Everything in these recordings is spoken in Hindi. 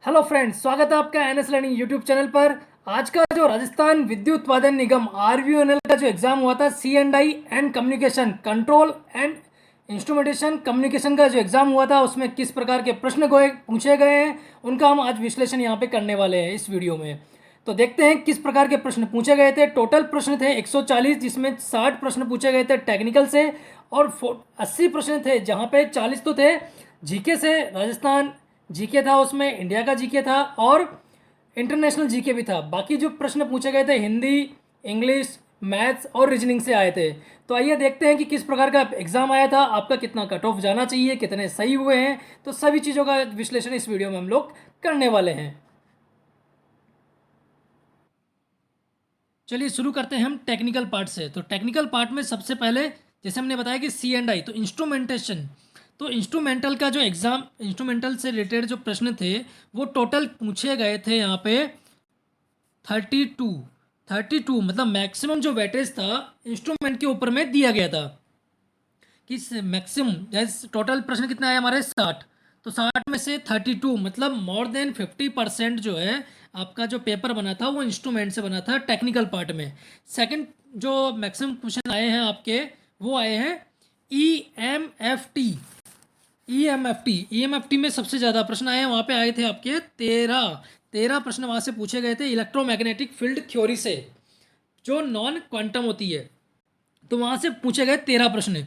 हेलो फ्रेंड्स, स्वागत है आपका एनएस लर्निंग यूट्यूब चैनल पर। आज का जो राजस्थान विद्युत उत्पादन निगम आरवीएनएल का जो एग्ज़ाम हुआ था, C and I and communication control and instrumentation communication का जो एग्ज़ाम हुआ था, उसमें किस प्रकार के प्रश्न पूछे गए हैं, उनका हम आज विश्लेषण यहाँ पे करने वाले हैं इस वीडियो में। तो देखते हैं किस प्रकार के प्रश्न पूछे गए थे। टोटल प्रश्न थे 140, जिसमें 60 प्रश्न पूछे गए थे टेक्निकल से और 80 प्रश्न थे, जहाँ पे 40 तो थे जीके से। राजस्थान जीके था, उसमें इंडिया का जीके था और इंटरनेशनल जीके भी था। बाकी जो प्रश्न पूछे गए थे हिंदी, इंग्लिश, मैथ्स और रीजनिंग से आए थे। तो आइए देखते हैं कि किस प्रकार का एग्जाम आया था, आपका कितना कट ऑफ जाना चाहिए, कितने सही हुए हैं। तो सभी चीज़ों का विश्लेषण इस वीडियो में हम लोग करने वाले हैं। चलिए शुरू करते हैं हम टेक्निकल पार्ट से। तो टेक्निकल पार्ट में सबसे पहले जैसे हमने बताया कि सी एंड आई, तो इंस्ट्रूमेंटेशन, तो इंस्ट्रूमेंटल का जो एग्ज़ाम, इंस्ट्रूमेंटल से रिलेटेड जो प्रश्न थे वो टोटल पूछे गए थे यहाँ पे 32। 32 मतलब मैक्सिमम जो वेटेज था इंस्ट्रूमेंट के ऊपर में दिया गया था कि मैक्सिमम, जैसे टोटल प्रश्न कितना आया हमारे 60, तो 60 में से 32 मतलब मोर देन 50% जो है आपका जो पेपर बना था वो इंस्ट्रूमेंट से बना था टेक्निकल पार्ट में। सेकंड जो मैक्सिमम क्वेश्चन आए हैं आपके, वो आए हैं E M F T. E M F T में सबसे ज़्यादा प्रश्न आए हैं, वहाँ पे आए थे आपके 13 प्रश्न वहाँ से पूछे गए थे इलेक्ट्रोमैग्नेटिक फील्ड थ्योरी से, जो नॉन क्वांटम होती है। तो वहाँ से पूछे गए 13 प्रश्न।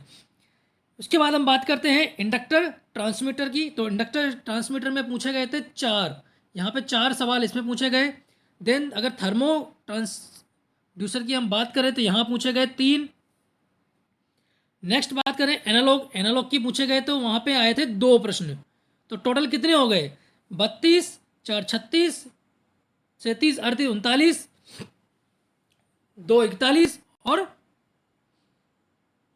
उसके बाद हम बात करते हैं इंडक्टर ट्रांसमीटर की। तो इंडक्टर ट्रांसमीटर में पूछे गए थे 4, यहाँ पे 4 सवाल इसमें पूछे गए। देन अगर थर्मो ट्रांसड्यूसर की हम बात करें तो यहाँ पूछे गए 3। नेक्स्ट बात करें एनालॉग, एनालॉग की पूछे गए तो वहाँ पे आए थे 2 प्रश्न। तो टोटल कितने हो गए? 32, 4 36, 37 38 39, 2 41 और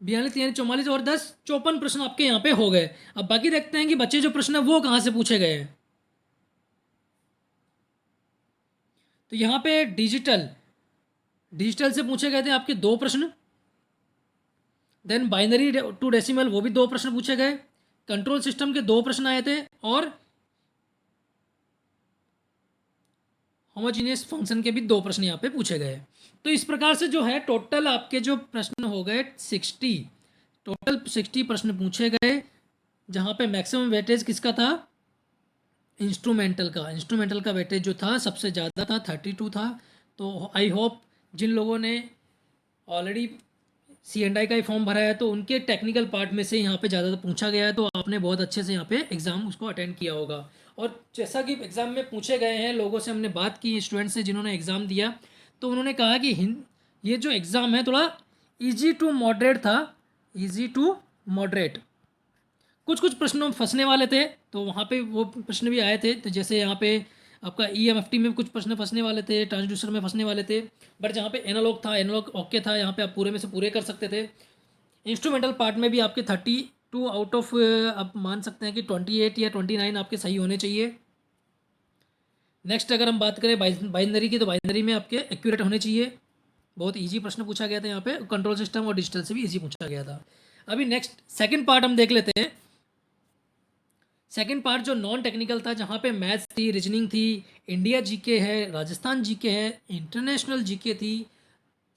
42 यानी 44 और 10 54 प्रश्न आपके यहाँ पे हो गए। अब बाकी देखते हैं कि बच्चे जो प्रश्न है वो कहाँ से पूछे गए हैं। तो यहाँ पे डिजिटल डिजिटल से पूछे गए थे आपके 2 प्रश्न। देन बाइनरी टू डेसिमल, वो भी 2 प्रश्न पूछे गए। कंट्रोल सिस्टम के 2 प्रश्न आए थे और होमोजीनियस फंक्शन के भी 2 प्रश्न यहाँ पे पूछे गए। तो इस प्रकार से जो है टोटल आपके जो प्रश्न हो गए 60, टोटल 60 प्रश्न पूछे गए, जहाँ पे मैक्सिमम वेटेज किसका था? इंस्ट्रूमेंटल का। इंस्ट्रूमेंटल का वेटेज जो था सबसे ज़्यादा था, 32 था। तो आई होप जिन लोगों ने ऑलरेडी सी एंड आई का ही फॉर्म भरा है तो उनके टेक्निकल पार्ट में से यहाँ पे ज़्यादा पूछा गया है, तो आपने बहुत अच्छे से यहाँ पे एग्ज़ाम उसको अटेंड किया होगा। और जैसा कि एग्ज़ाम में पूछे गए हैं, लोगों से हमने बात की, स्टूडेंट से जिन्होंने एग्ज़ाम दिया, तो उन्होंने कहा कि ये जो एग्ज़ाम है थोड़ा ईजी टू मॉडरेट था, ईजी टू मॉडरेट। कुछ कुछ प्रश्नों में फंसने वाले थे, तो वहाँ पे वो प्रश्न भी आए थे। तो जैसे यहाँ पे आपका ईएमएफटी में कुछ प्रश्न फंसने वाले थे, ट्रांसड्यूसर में फंसने वाले थे, बट जहाँ पे एनालॉग था, एनालॉग ओके था, यहाँ पे आप पूरे में से पूरे कर सकते थे। इंस्ट्रूमेंटल पार्ट में भी आपके 32 आउट ऑफ आप मान सकते हैं कि 28 या 29 आपके सही होने चाहिए। नेक्स्ट अगर हम बात करें बाइनरी की, तो बाइनरी में आपके एक्यूरेट होने चाहिए। बहुत ईजी प्रश्न पूछा गया था यहाँ पे, कंट्रोल सिस्टम और डिजिटल से भी ईजी पूछा गया था। अभी नेक्स्ट सेकेंड पार्ट हम देख लेते हैं। सेकेंड पार्ट जो नॉन टेक्निकल था, जहाँ पे मैथ्स थी, रीजनिंग थी, इंडिया जीके है, राजस्थान जीके है, इंटरनेशनल जीके थी।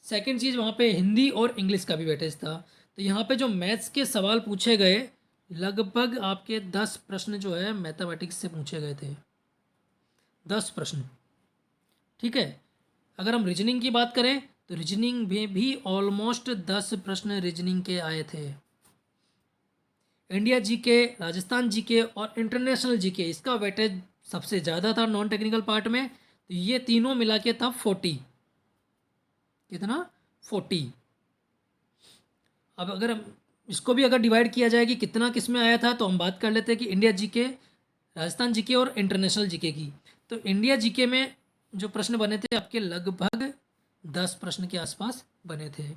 सेकेंड चीज़ वहाँ पे हिंदी और इंग्लिश का भी वेटेज था। तो यहाँ पे जो मैथ्स के सवाल पूछे गए, लगभग आपके 10 प्रश्न जो है मैथमेटिक्स से पूछे गए थे, 10 प्रश्न। ठीक है। अगर हम रीजनिंग की बात करें तो रीजनिंग में भी ऑलमोस्ट 10 प्रश्न रीजनिंग के आए थे। इंडिया जीके, राजस्थान जीके और इंटरनेशनल जीके, इसका वेटेज सबसे ज़्यादा था नॉन टेक्निकल पार्ट में। तो ये तीनों मिला के था 40। कितना? 40। अब अगर हम इसको भी अगर डिवाइड किया जाए कि कितना किस में आया था, तो हम बात कर लेते हैं कि इंडिया जीके, राजस्थान जीके और इंटरनेशनल जीके की। तो इंडिया जीके में जो प्रश्न बने थे आपके लगभग 10 प्रश्न के आसपास बने थे।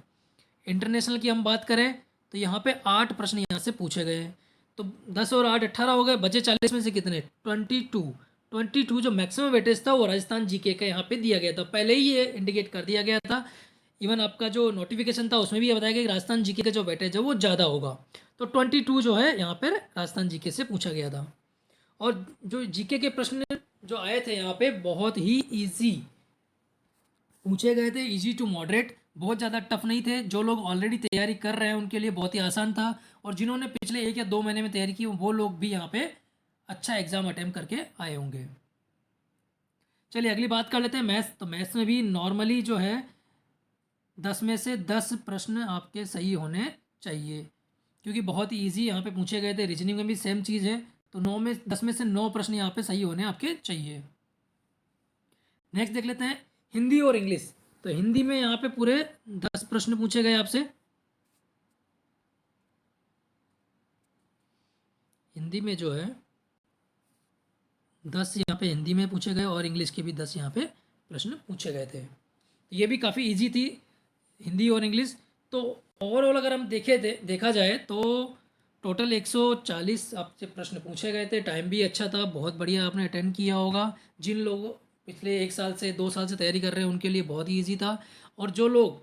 इंटरनेशनल की हम बात करें तो यहाँ पे 8 प्रश्न यहाँ से पूछे गए हैं। तो 10 और 8 18 हो गए, बचे 40 में से कितने? 22 जो मैक्सिमम वेटेज था वो राजस्थान जीके का यहाँ पे दिया गया था, पहले ही ये इंडिकेट कर दिया गया था। इवन आपका जो नोटिफिकेशन था उसमें भी ये बताया गया कि राजस्थान जीके का जो वेटेज है वो ज़्यादा होगा। तो 22 जो है यहाँ पर राजस्थान जीके से पूछा गया था। और जो जीके के प्रश्न जो आए थे यहाँ पे बहुत ही इजी पूछे गए थे, इजी टू मॉडरेट, बहुत ज़्यादा टफ नहीं थे। जो लोग ऑलरेडी तैयारी कर रहे हैं उनके लिए बहुत ही आसान था, और जिन्होंने पिछले 1 या 2 महीने में तैयारी की वो लोग भी यहाँ पे अच्छा एग्ज़ाम अटेम्प्ट करके आए होंगे। चलिए अगली बात कर लेते हैं मैथ्स। तो मैथ्स में भी नॉर्मली जो है 10 में से 10 प्रश्न आपके सही होने चाहिए, क्योंकि बहुत ही ईजी यहाँ पे पूछे गए थे। रीजनिंग में भी सेम चीज़ है, तो 10 में से 9 प्रश्न यहाँ पे सही होने आपके चाहिए। नेक्स्ट देख लेते हैं हिंदी और इंग्लिश। तो हिंदी में यहाँ पे पूरे 10 प्रश्न पूछे गए आपसे। हिंदी में जो है 10 यहाँ पे हिंदी में पूछे गए, और इंग्लिश के भी 10 यहाँ पे प्रश्न पूछे गए थे। ये भी काफ़ी इजी थी, हिंदी और इंग्लिश। तो ओवरऑल अगर हम देखा जाए तो टोटल 140 आपसे प्रश्न पूछे गए थे। टाइम भी अच्छा था, बहुत बढ़िया आपने अटेंड किया होगा। जिन लोग पिछले 1 साल से 2 साल से तैयारी कर रहे हैं उनके लिए बहुत ही ईजी था, और जो लोग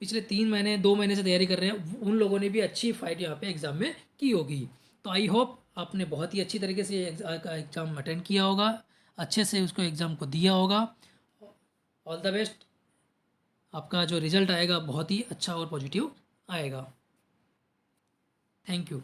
पिछले 3 महीने 2 महीने से तैयारी कर रहे हैं उन लोगों ने भी अच्छी फाइट यहाँ पे एग्ज़ाम में की होगी। तो आई होप आपने बहुत ही अच्छी तरीके से एग्ज़ाम अटेंड किया होगा, अच्छे से उसको एग्ज़ाम को दिया होगा। All the best. आपका जो रिज़ल्ट आएगा बहुत ही अच्छा और पॉजिटिव आएगा। Thank you.